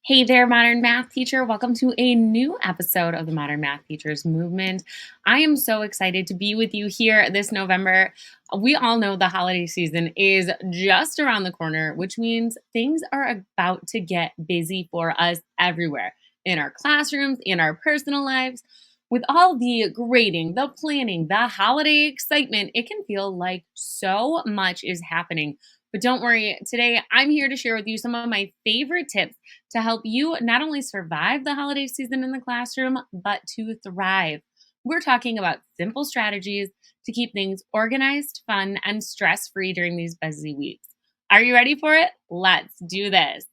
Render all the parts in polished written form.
Hey there, Modern Math Teacher. Welcome to a new episode of the Modern Math Teachers Movement. I am so excited to be with you here this November. We all know the holiday season is just around the corner, which means things are about to get busy for us everywhere in our classrooms, in our personal lives. With all the grading, the planning, the holiday excitement, it can feel like so much is happening. But don't worry, today I'm here to share with you some of my favorite tips to help you not only survive the holiday season in the classroom, but to thrive. We're talking about simple strategies to keep things organized, fun, and stress free during these busy weeks. Are you ready for it? Let's do this.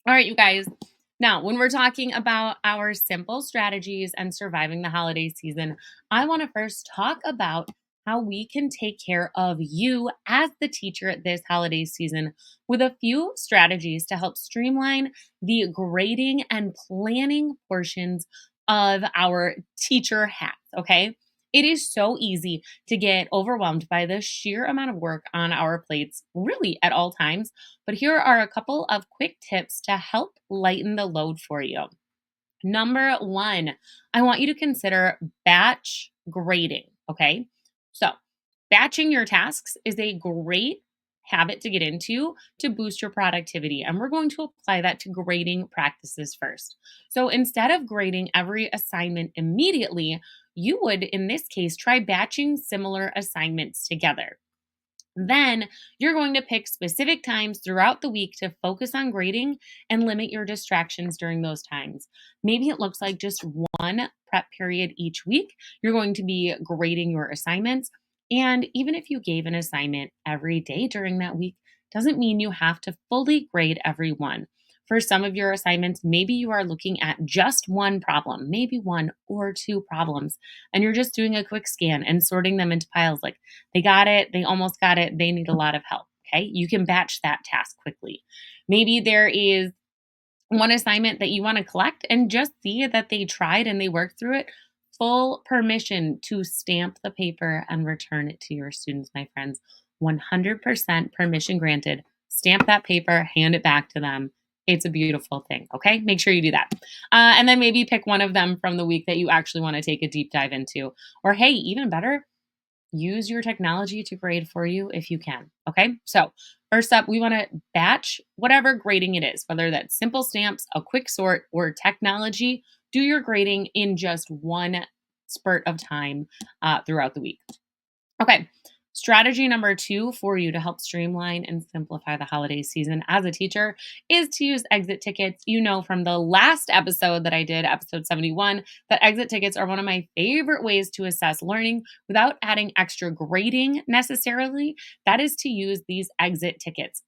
All right, you guys. Now, when we're talking about our simple strategies and surviving the holiday season, I want to first talk about how we can take care of you as the teacher this holiday season with a few strategies to help streamline the grading and planning portions of our teacher hats. Okay. It is so easy to get overwhelmed by the sheer amount of work on our plates, really at all times. But here are a couple of quick tips to help lighten the load for you. Number one, I want you to consider batch grading. Okay. So, batching your tasks is a great habit to get into to boost your productivity. And we're going to apply that to grading practices first. So, instead of grading every assignment immediately, you would, in this case, try batching similar assignments together. Then you're going to pick specific times throughout the week to focus on grading and limit your distractions during those times. Maybe it looks like just one prep period each week. You're going to be grading your assignments. And even if you gave an assignment every day during that week, doesn't mean you have to fully grade every one. For some of your assignments, maybe you are looking at just one problem, maybe one or two problems, and you're just doing a quick scan and sorting them into piles like they got it, they almost got it, they need a lot of help. Okay. You can batch that task quickly. Maybe there is one assignment that you want to collect and just see that they tried and they worked through it. Full permission to stamp the paper and return it to your students, my friends. 100% permission granted. Stamp that paper, hand it back to them. It's a beautiful thing. Okay. Make sure you do that. And then maybe pick one of them from the week that you actually want to take a deep dive into. Or, hey, even better, use your technology to grade for you if you can. Okay. So, first up, we want to batch whatever grading it is, whether that's simple stamps, a quick sort, or technology. Do your grading in just one spurt of time throughout the week. Okay. Strategy number two for you to help streamline and simplify the holiday season as a teacher is to use exit tickets. You know from the last episode that I did, episode 71, that exit tickets are one of my favorite ways to assess learning without adding extra grading necessarily. That is to use these exit tickets.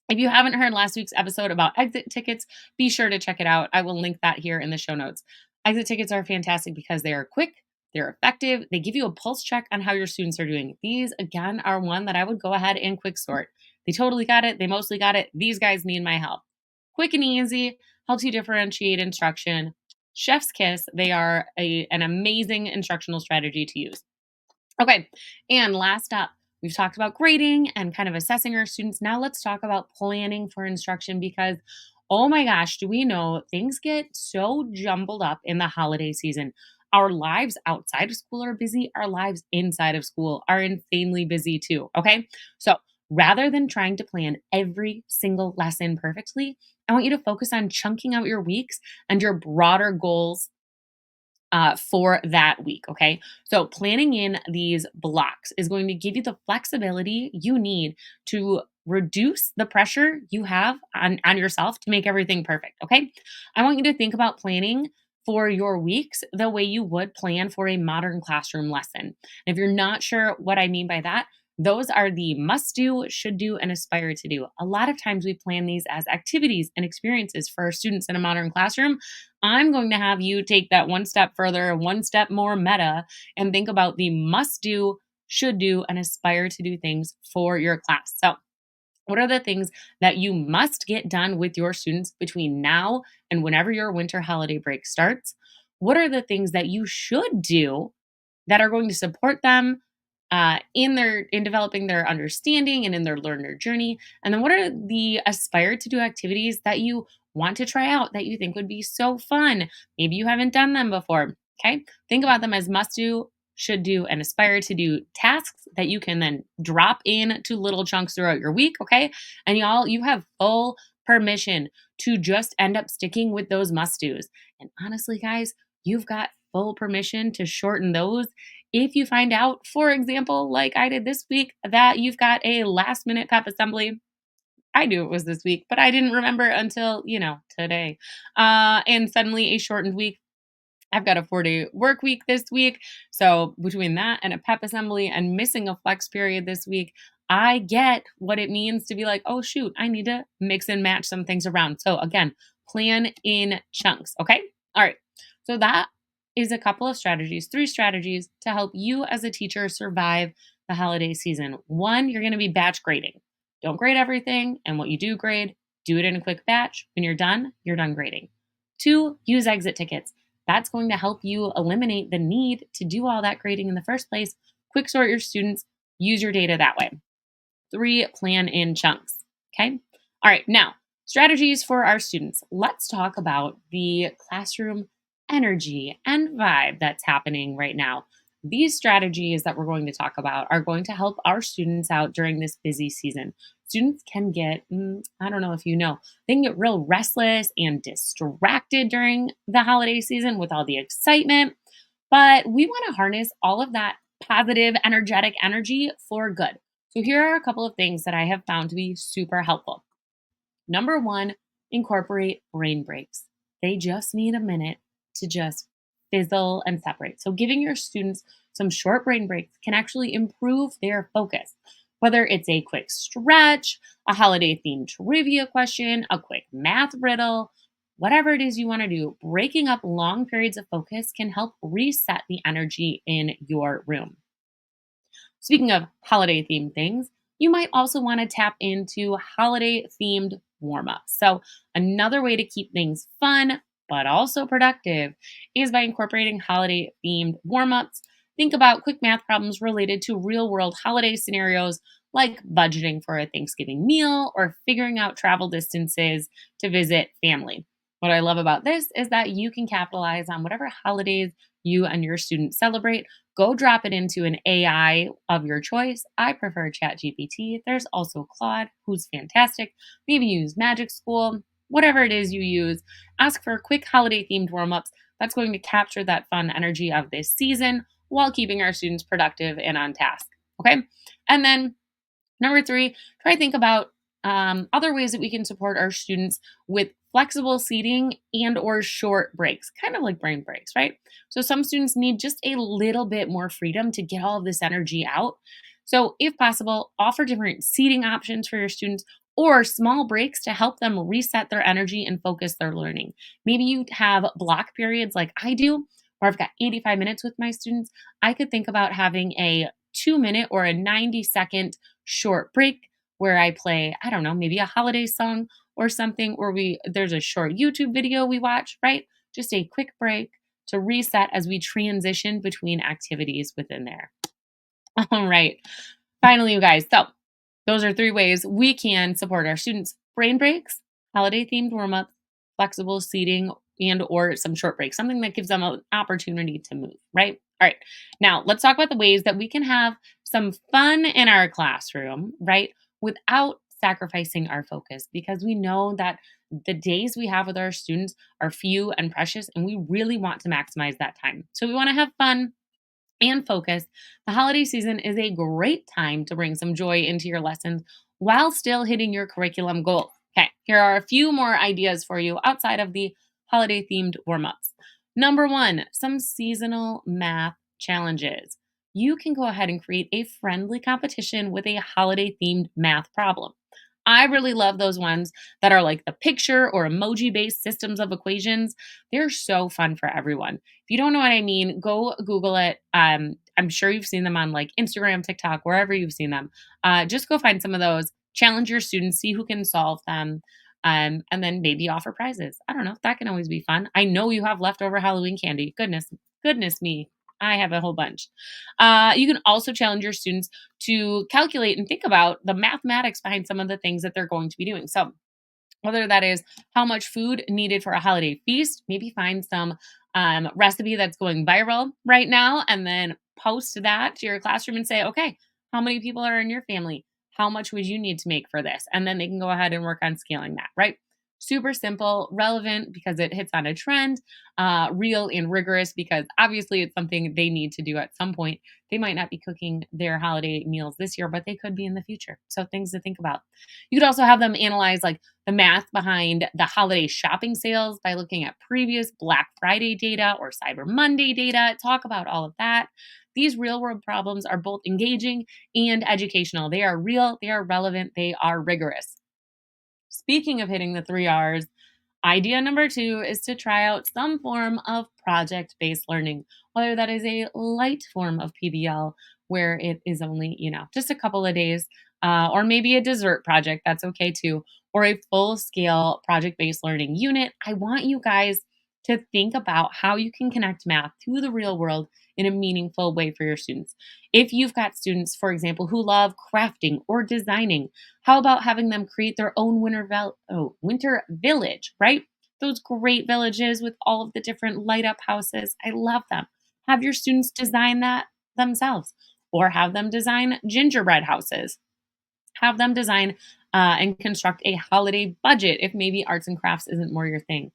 If you haven't heard last week's episode about exit tickets, be sure to check it out. I will link that here in the show notes. Exit tickets are fantastic because they are quick, they're effective, they give you a pulse check on how your students are doing. These, again, are one that I would go ahead and quick sort. They totally got it, they mostly got it. These guys need my help. Quick and easy, helps you differentiate instruction. Chef's kiss, they are an amazing instructional strategy to use. Okay, and last up, we've talked about grading and kind of assessing our students. Now let's talk about planning for instruction because, oh my gosh, do we know things get so jumbled up in the holiday season? Our lives outside of school are busy, our lives inside of school are insanely busy too. Okay, so rather than trying to plan every single lesson perfectly, I want you to focus on chunking out your weeks and your broader goals for that week. Okay. So planning in these blocks is going to give you the flexibility you need to reduce the pressure you have on yourself to make everything perfect. Okay. I want you to think about planning for your weeks the way you would plan for a modern classroom lesson. And if you're not sure what I mean by that, those are the must do, should do, and aspire to do. A lot of times we plan these as activities and experiences for our students in a modern classroom. I'm going to have you take that one step further, one step more meta, and think about the must do, should do, and aspire to do things for your class. So, what are the things that you must get done with your students between now and whenever your winter holiday break starts? What are the things that you should do that are going to support them in developing their understanding and in their learner journey? And then what are the aspire to do activities that you want to try out that you think would be so fun. Maybe you haven't done them before. Okay. Think about them as must do, should do, and aspire to do tasks that you can then drop in to little chunks throughout your week. Okay. And y'all, you have full permission to just end up sticking with those must do's. And honestly, guys, you've got full permission to shorten those if you find out, for example, like I did this week, that you've got a last minute pep assembly. I knew it was this week, but I didn't remember until, today. And suddenly a shortened week. I've got a 4-day work week this week. So between that and a pep assembly and missing a flex period this week, I get what it means to be like, oh, shoot, I need to mix and match some things around. So again, plan in chunks. Okay. All right. So that is a couple of strategies, 3 strategies to help you as a teacher survive the holiday season. One, you're going to be batch grading. Don't grade everything. And what you do grade, do it in a quick batch. When you're done grading. 2, use exit tickets. That's going to help you eliminate the need to do all that grading in the first place. Quick sort your students, use your data that way. 3, plan in chunks. Okay. All right. Now, strategies for our students. Let's talk about the classroom energy and vibe that's happening right now. These strategies that we're going to talk about are going to help our students out during this busy season. Students can get, I don't know if you know, they can get real restless and distracted during the holiday season with all the excitement. But we want to harness all of that positive, energetic energy for good. So here are a couple of things that I have found to be super helpful. Number 1, incorporate brain breaks. They just need a minute to just fizzle and separate. So giving your students some short brain breaks can actually improve their focus. Whether it's a quick stretch, a holiday themed trivia question, a quick math riddle, whatever it is you want to do, breaking up long periods of focus can help reset the energy in your room. Speaking of holiday themed things, you might also want to tap into holiday themed warm ups. So, another way to keep things fun but also productive is by incorporating holiday themed warm ups. Think about quick math problems related to real world holiday scenarios like budgeting for a Thanksgiving meal or figuring out travel distances to visit family. What I love about this is that you can capitalize on whatever holidays you and your students celebrate. Go drop it into an AI of your choice. I prefer ChatGPT. There's also Claude, who's fantastic. Maybe use Magic School, whatever it is you use. Ask for quick holiday themed warm ups. That's going to capture that fun energy of this season while keeping our students productive and on task. Okay. And then number 3, try to think about other ways that we can support our students with flexible seating and or short breaks, kind of like brain breaks, right? So some students need just a little bit more freedom to get all of this energy out. So if possible, offer different seating options for your students or small breaks to help them reset their energy and focus their learning. Maybe you have block periods like I do, where I've got 85 minutes with my students. I could think about having a 2-minute or a 90-second short break where I play, I don't know, maybe a holiday song or something, or there's a short YouTube video we watch, right? Just a quick break to reset as we transition between activities within there. All right. Finally, you guys. So those are 3 ways we can support our students: brain breaks, holiday themed warm-ups, flexible seating, and or some short breaks, something that gives them an opportunity to move, right? All right. Now, let's talk about the ways that we can have some fun in our classroom, right? Without sacrificing our focus, because we know that the days we have with our students are few and precious, and we really want to maximize that time. So we want to have fun and focus. The holiday season is a great time to bring some joy into your lessons while still hitting your curriculum goals. Okay, here are a few more ideas for you outside of the holiday themed warm ups. Number 1, some seasonal math challenges. You can go ahead and create a friendly competition with a holiday themed math problem. I really love those ones that are like the picture or emoji based systems of equations. They're so fun for everyone. If you don't know what I mean, go Google it. I'm sure you've seen them on like Instagram, TikTok, wherever you've seen them. Just go find some of those, challenge your students, see who can solve them, and then maybe offer prizes. I don't know. That can always be fun. I know you have leftover Halloween candy. Goodness me. I have a whole bunch. You can also challenge your students to calculate and think about the mathematics behind some of the things that they're going to be doing. So whether that is how much food needed for a holiday feast. Maybe find some recipe that's going viral right now and then post that to your classroom and say, okay, how many people are in your family? How much would you need to make for this? And then they can go ahead and work on scaling that, right? Super simple, relevant because it hits on a trend, real and rigorous because obviously it's something they need to do at some point. They might not be cooking their holiday meals this year, but they could be in the future. So things to think about. You could also have them analyze like the math behind the holiday shopping sales by looking at previous Black Friday data or Cyber Monday data. Talk about all of that. These real world problems are both engaging and educational. They are real, they are relevant, they are rigorous. Speaking of hitting the 3 R's, idea number two is to try out some form of project based learning, whether that is a light form of PBL where it is only, just a couple of days, or maybe a dessert project. That's okay too, or a full scale project based learning unit. I want you guys to think about how you can connect math to the real world in a meaningful way for your students. If you've got students, for example, who love crafting or designing, how about having them create their own winter village, right? Those great villages with all of the different light up houses. I love them. Have your students design that themselves or have them design gingerbread houses. Have them design and construct a holiday budget if maybe arts and crafts isn't more your thing.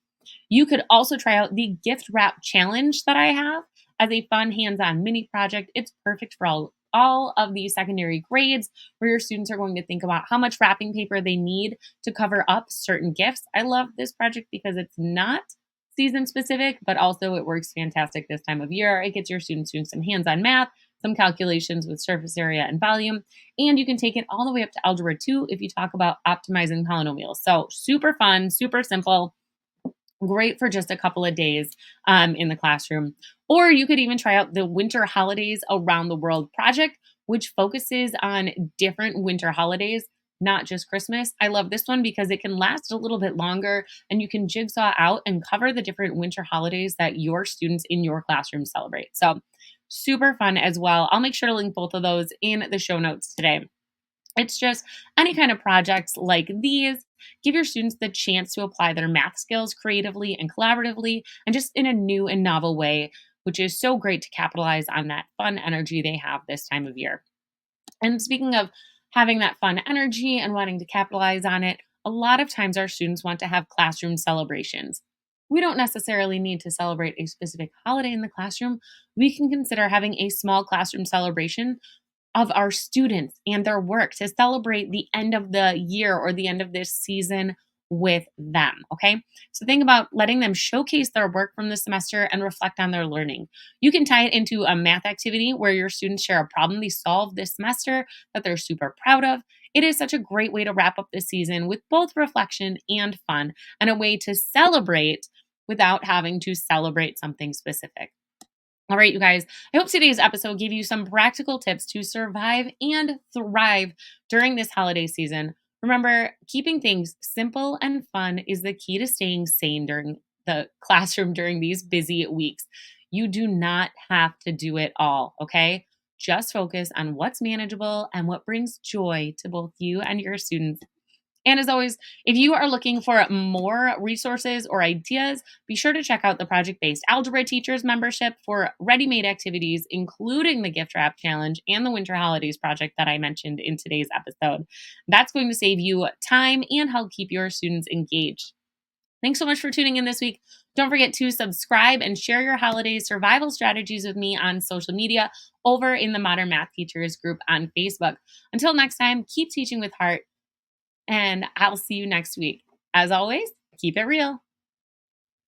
You could also try out the gift wrap challenge that I have as a fun hands-on mini project. It's perfect for all of the secondary grades where your students are going to think about how much wrapping paper they need to cover up certain gifts. I love this project because it's not season specific, but also it works fantastic this time of year. It gets your students doing some hands-on math, some calculations with surface area and volume, and you can take it all the way up to algebra 2 if you talk about optimizing polynomials. So super fun, super simple, great for just a couple of days in the classroom. Or you could even try out the Winter Holidays Around the World project, which focuses on different winter holidays, not just Christmas. I love this one because it can last a little bit longer and you can jigsaw out and cover the different winter holidays that your students in your classroom celebrate. So, super fun as well. I'll make sure to link both of those in the show notes today. It's just any kind of projects like these give your students the chance to apply their math skills creatively and collaboratively and just in a new and novel way, which is so great to capitalize on that fun energy they have this time of year. And speaking of having that fun energy and wanting to capitalize on it, a lot of times our students want to have classroom celebrations. We don't necessarily need to celebrate a specific holiday in the classroom. We can consider having a small classroom celebration of our students and their work to celebrate the end of the year or the end of this season with them. Okay. So think about letting them showcase their work from the semester and reflect on their learning. You can tie it into a math activity where your students share a problem they solved this semester that they're super proud of. It is such a great way to wrap up the season with both reflection and fun and a way to celebrate without having to celebrate something specific. All right, you guys, I hope today's episode gave you some practical tips to survive and thrive during this holiday season. Remember, keeping things simple and fun is the key to staying sane during the classroom during these busy weeks. You do not have to do it all, okay? Just focus on what's manageable and what brings joy to both you and your students. And as always, if you are looking for more resources or ideas, be sure to check out the Project Based Algebra Teachers membership for ready made activities, including the Gift Wrap Challenge and the Winter Holidays project that I mentioned in today's episode. That's going to save you time and help keep your students engaged. Thanks so much for tuning in this week. Don't forget to subscribe and share your holiday survival strategies with me on social media over in the Modern Math Teachers group on Facebook. Until next time, keep teaching with heart and I'll see you next week. As always, keep it real.